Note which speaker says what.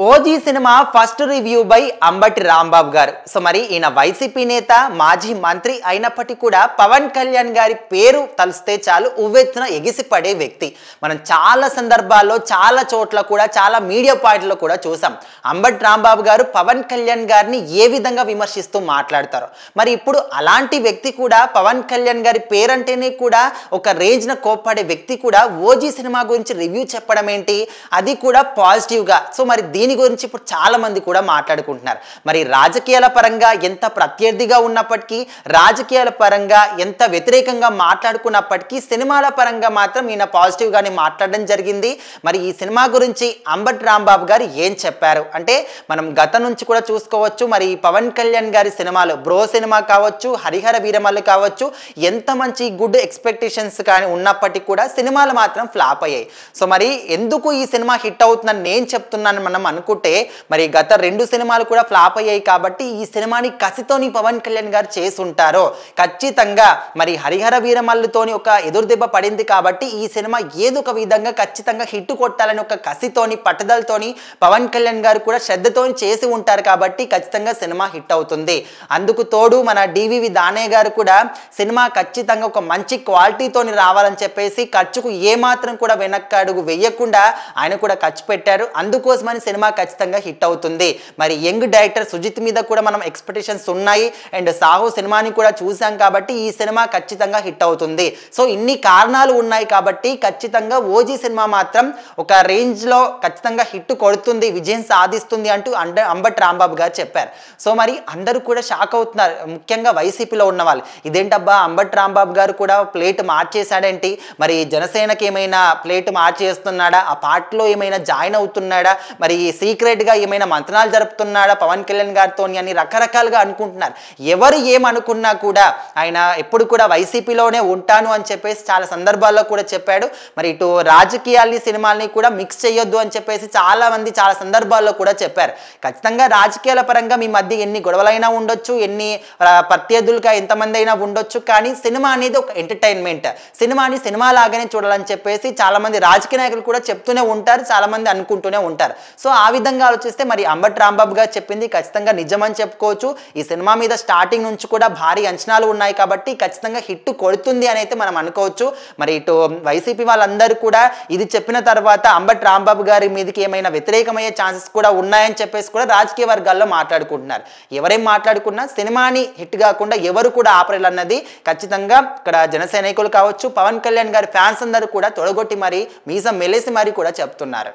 Speaker 1: OG cinema first review by Ambati Rambabu గారు. So మరి ఈయన వైసీపీ నేత, మాజీ మంత్రి అయినప్పటికీ కూడా పవన్ కళ్యాణ్ గారి పేరు తలిస్తే చాలు ఉవ్వెత్తున ఎగిసిపడే వ్యక్తి. మనం చాలా సందర్భాల్లో చాలా చోట్ల కూడా చాలా మీడియా పాయింట్లో కూడా చూసాం. అంబటి రాంబాబు గారు పవన్ కళ్యాణ్ గారిని ఏ విధంగా విమర్శిస్తూ మాట్లాడతారు. మరి ఇప్పుడు అలాంటి వ్యక్తి కూడా పవన్ కళ్యాణ్ గారి పేరంటేనే కూడా ఒక రేంజ్న కోప్పడే వ్యక్తి కూడా ఓజీ సినిమా గురించి రివ్యూ చెప్పడం ఏంటి, అది కూడా పాజిటివ్గా. సో మరి దీని గురించి ఇప్పుడు చాలా మంది కూడా మాట్లాడుకుంటున్నారు. మరి రాజకీయాల పరంగా ఎంత ప్రత్యర్థిగా ఉన్నప్పటికీ, రాజకీయాల పరంగా ఎంత వ్యతిరేకంగా మాట్లాడుకున్నప్పటికీ, సినిమాల పరంగా మాత్రం ఈయన పాజిటివ్ గానే మాట్లాడడం జరిగింది. మరి ఈ సినిమా గురించి అంబటి రాంబాబు గారు ఏం చెప్పారు అంటే, మనం గత నుంచి కూడా చూసుకోవచ్చు. మరి పవన్ కళ్యాణ్ గారి సినిమాలు, బ్రో సినిమా కావచ్చు, హరిహర వీరమల్లు కావచ్చు, ఎంత మంచి గుడ్ ఎక్స్పెక్టేషన్స్ కానీ ఉన్నప్పటికీ కూడా సినిమాలు మాత్రం ఫ్లాప్ అయ్యాయి. సో మరి ఎందుకు ఈ సినిమా హిట్ అవుతుందని నేను చెప్తున్నాను మనం అనుకుంటే, మరి గత 2 సినిమాలు కూడా ఫ్లాప్ అయ్యాయి కాబట్టి ఈ సినిమాని కసితోని పవన్ కళ్యాణ్ గారు చేసి ఉంటారో ఖచ్చితంగా. మరి హరిహర వీరమల్లుతోని ఒక ఎదురుదెబ్బ పడింది కాబట్టి ఈ సినిమా ఏదో ఒక విధంగా ఖచ్చితంగా హిట్ కొట్టాలని ఒక కసితోని, పట్టుదలతోని పవన్ కళ్యాణ్ గారు కూడా శ్రద్ధతోని చేసి ఉంటారు కాబట్టి ఖచ్చితంగా సినిమా హిట్ అవుతుంది. అందుకు తోడు మన డివివి దానయ్య గారు కూడా సినిమా ఖచ్చితంగా ఒక మంచి క్వాలిటీతోని రావాలని చెప్పేసి ఖర్చుకు ఏమాత్రం కూడా వెనక్కడుగు వేయకుండా ఆయన కూడా ఖర్చు పెట్టారు. అందుకోసమని సినిమా ఖచ్చితంగా హిట్ అవుతుంది. మరి యంగ్ డైరెక్టర్ సుజిత్ మీద కూడా మనం ఎక్స్పెక్టేషన్స్ ఉన్నాయి. అండ్ సాహో సినిమాని కూడా చూసాం కాబట్టి ఈ సినిమా ఖచ్చితంగా హిట్ అవుతుంది. సో ఇన్ని కారణాలు ఉన్నాయి కాబట్టి ఖచ్చితంగా ఓజీ సినిమా మాత్రం ఒక రేంజ్లో ఖచ్చితంగా హిట్ కొడుతుంది, విజయం సాధిస్తుంది అంటూ అంబటి రాంబాబు గారు చెప్పారు. సో మరి అందరూ కూడా షాక్ అవుతున్నారు, ముఖ్యంగా వైసీపీలో ఉన్న వాళ్ళు. ఇదేంటబ్బా అంబటి రాంబాబు గారు కూడా ప్లేట్ మార్చేశాడేంటి, మరి జనసేనకి ఏమైనా ప్లేట్ మార్చేస్తున్నాడా, ఆ పార్టీలో ఏమైనా జాయిన్ అవుతున్నాడా, మరి సీక్రెట్గా ఏమైనా మంత్రాలు జరుపుతున్నాడా పవన్ కళ్యాణ్ గారితో అని రకరకాలుగా అనుకుంటున్నారు. ఎవరు ఏమనుకున్నా కూడా ఆయన ఎప్పుడు కూడా వైసీపీలోనే ఉంటాను అని చెప్పేసి చాలా సందర్భాల్లో కూడా చెప్పాడు. మరి ఇటు రాజకీయాల్ని, సినిమాల్ని కూడా మిక్స్ చేయొద్దు అని చెప్పేసి చాలా మంది చాలా సందర్భాల్లో కూడా చెప్పారు. ఖచ్చితంగా రాజకీయాల పరంగా మీ మధ్య ఎన్ని గొడవలైనా ఉండొచ్చు, ఎన్ని ప్రత్యర్థులుగా ఎంతమంది అయినా ఉండొచ్చు, కానీ సినిమా అనేది ఒక ఎంటర్టైన్మెంట్. సినిమాని సినిమా లాగానే చూడాలని చెప్పేసి చాలా మంది రాజకీయ నాయకులు కూడా చెప్తూనే ఉంటారు, చాలా మంది అనుకుంటూనే ఉంటారు. సో ఆ విధంగా ఆలోచిస్తే మరి అంబటి రాంబాబు గారు చెప్పింది ఖచ్చితంగా నిజమని చెప్పుకోవచ్చు. ఈ సినిమా మీద స్టార్టింగ్ నుంచి కూడా భారీ అంచనాలు ఉన్నాయి కాబట్టి ఖచ్చితంగా హిట్ కొడుతుంది అని అయితే మనం అనుకోవచ్చు. మరి ఇటు వైసీపీ వాళ్ళందరూ కూడా ఇది చెప్పిన తర్వాత అంబటి రాంబాబు గారి మీదకి ఏమైనా వ్యతిరేకమయ్యే ఛాన్సెస్ కూడా ఉన్నాయని చెప్పేసి కూడా రాజకీయ వర్గాల్లో మాట్లాడుకుంటున్నారు. ఎవరేం మాట్లాడుకున్నా సినిమాని హిట్ కాకుండా ఎవరు కూడా ఆపరేలన్నది ఖచ్చితంగా ఇక్కడ జన సైనికులు కావచ్చు, పవన్ కళ్యాణ్ గారి ఫ్యాన్స్ అందరూ కూడా తొడగొట్టి మరి మీసం మెలేసి మరి కూడా చెప్తున్నారు.